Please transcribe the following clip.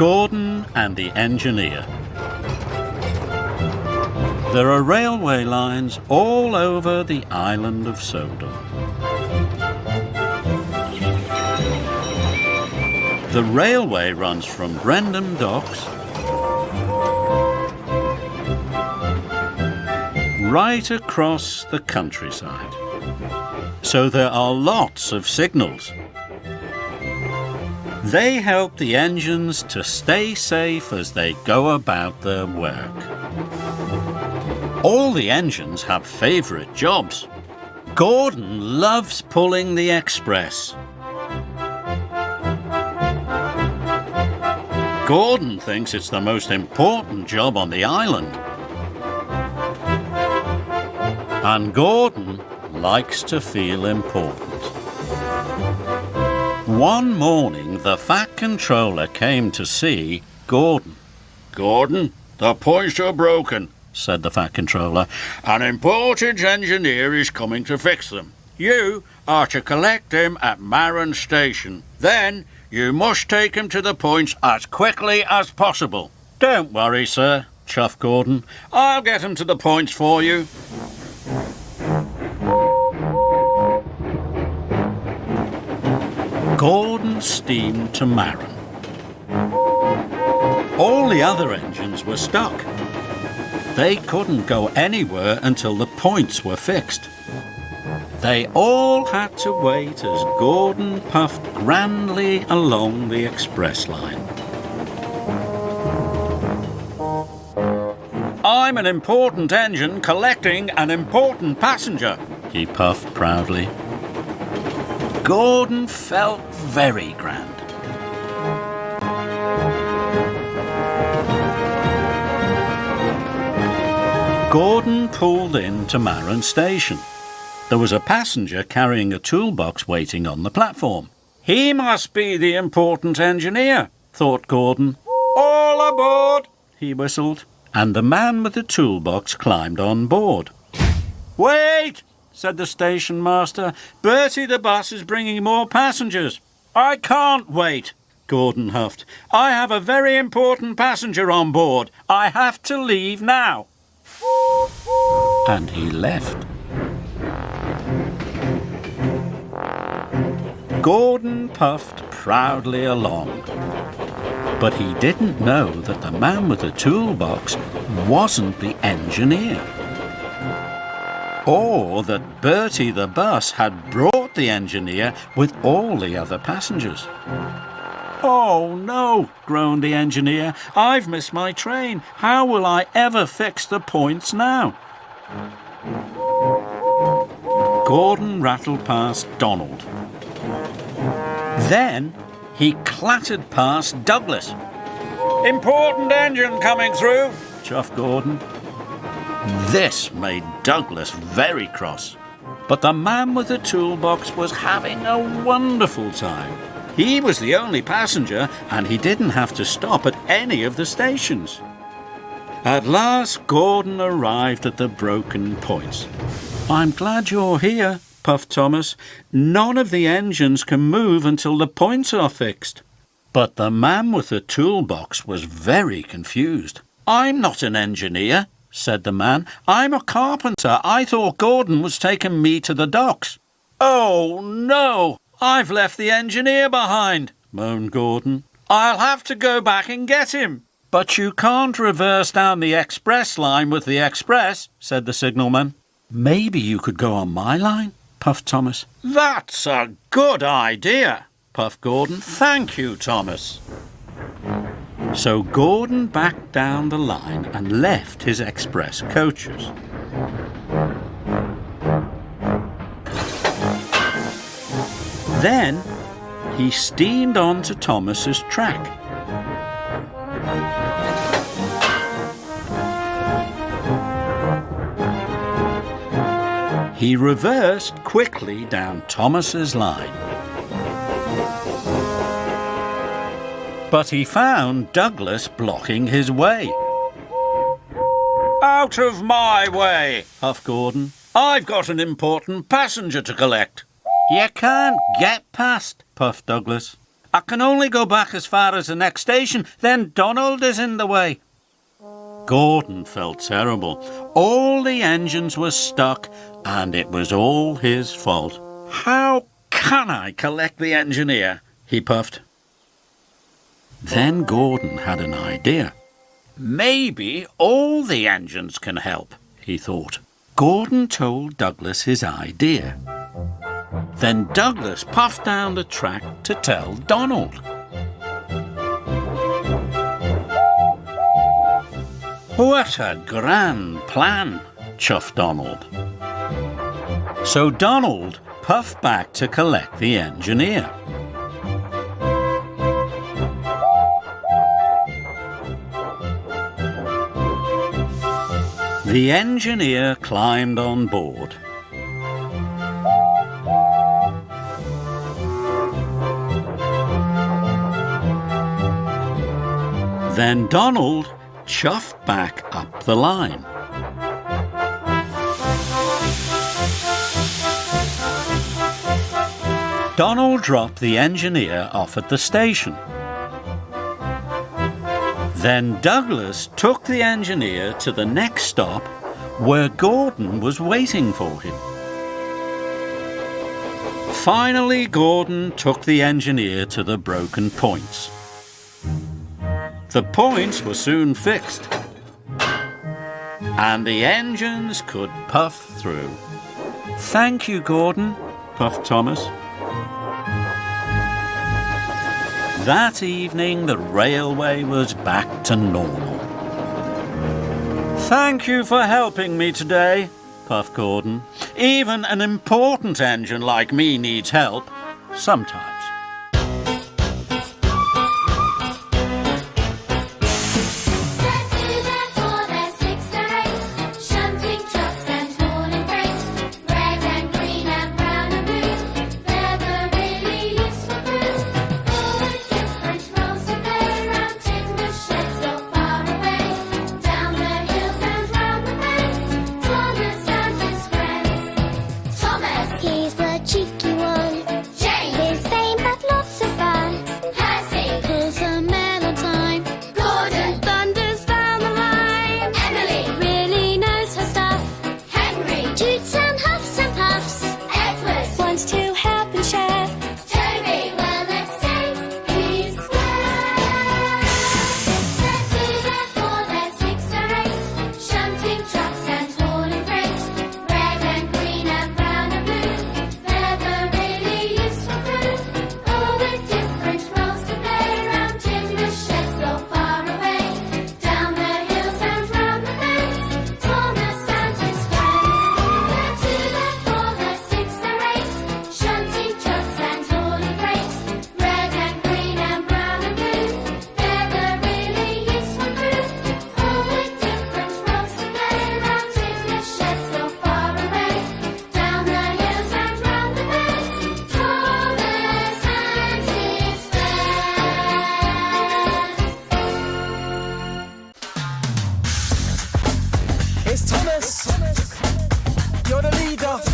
Gordon and the Engineer. There are railway lines all over the island of Sodor. The railway runs from Brendam Docks right across the countryside. So there are lots of signals. They help the engines to stay safe as they go about their work. All the engines have favourite jobs. Gordon loves pulling the express. Gordon thinks it's the most important job on the island. And Gordon likes to feel important. One morning, the Fat Controller came to see Gordon. "Gordon, the points are broken," said the Fat Controller. "An important engineer is coming to fix them. You are to collect him at Maron Station. Then you must take him to the points as quickly as possible." "Don't worry, sir," chuffed Gordon. "I'll get him to the points for you." Gordon steamed to Maron. All the other engines were stuck. They couldn't go anywhere until the points were fixed. They all had to wait as Gordon puffed grandly along the express line. "I'm an important engine collecting an important passenger," he puffed proudly. Gordon felt very grand. Gordon pulled in to Maron Station. There was a passenger carrying a toolbox waiting on the platform. "He must be the important engineer," thought Gordon. "All aboard," he whistled, and the man with the toolbox climbed on board. "Wait," said the station master. "Bertie the bus is bringing more passengers." "I can't wait," Gordon huffed. "I have a very important passenger on board. I have to leave now." And he left. Gordon puffed proudly along. But he didn't know that the man with the toolbox wasn't the engineer. Or that Bertie the bus had brought the engineer with all the other passengers. "Oh no," groaned the engineer. "I've missed my train. How will I ever fix the points now?" Gordon rattled past Donald. Then he clattered past Douglas. "Important engine coming through," chuffed Gordon. This made Douglas very cross. But the man with the toolbox was having a wonderful time. He was the only passenger, and he didn't have to stop at any of the stations. At last, Gordon arrived at the broken points. "I'm glad you're here," puffed Thomas. "None of the engines can move until the points are fixed." But the man with the toolbox was very confused. "I'm not an engineer," said the man. "I'm a carpenter. I thought Gordon was taking me to the docks." "Oh no, I've left the engineer behind," moaned Gordon. "I'll have to go back and get him." "But you can't reverse down the express line with the express," said the signalman. "Maybe you could go on my line," puffed Thomas. "That's a good idea," puffed Gordon. "Thank you, Thomas." So Gordon backed down the line and left his express coaches. Then he steamed on to Thomas's track. He reversed quickly down Thomas's line. But he found Douglas blocking his way. "Out of my way," huffed Gordon. "I've got an important passenger to collect." "You can't get past," puffed Douglas. I can only go back as far as the next station, then Donald is in the way. Gordon felt terrible. All the engines were stuck, and it was all his fault. How can I collect the engineer? He puffed. Then Gordon had an idea. Maybe all the engines can help, he thought. Gordon told Douglas his idea. Then Douglas puffed down the track to tell Donald. What a grand plan, chuffed Donald. So Donald puffed back to collect the engineer. The engineer climbed on board. Then Donald chuffed back up the line. Donald dropped the engineer off at the station. Then Douglas took the engineer to the next stop where Gordon was waiting for him. Finally, Gordon took the engineer to the broken points. The points were soon fixed, and the engines could puff through. Thank you, Gordon, puffed Thomas. That evening, the railway was back to normal. Thank you for helping me today, puffed Gordon. Even an important engine like me needs help, sometimes. It's Thomas, you're the leader.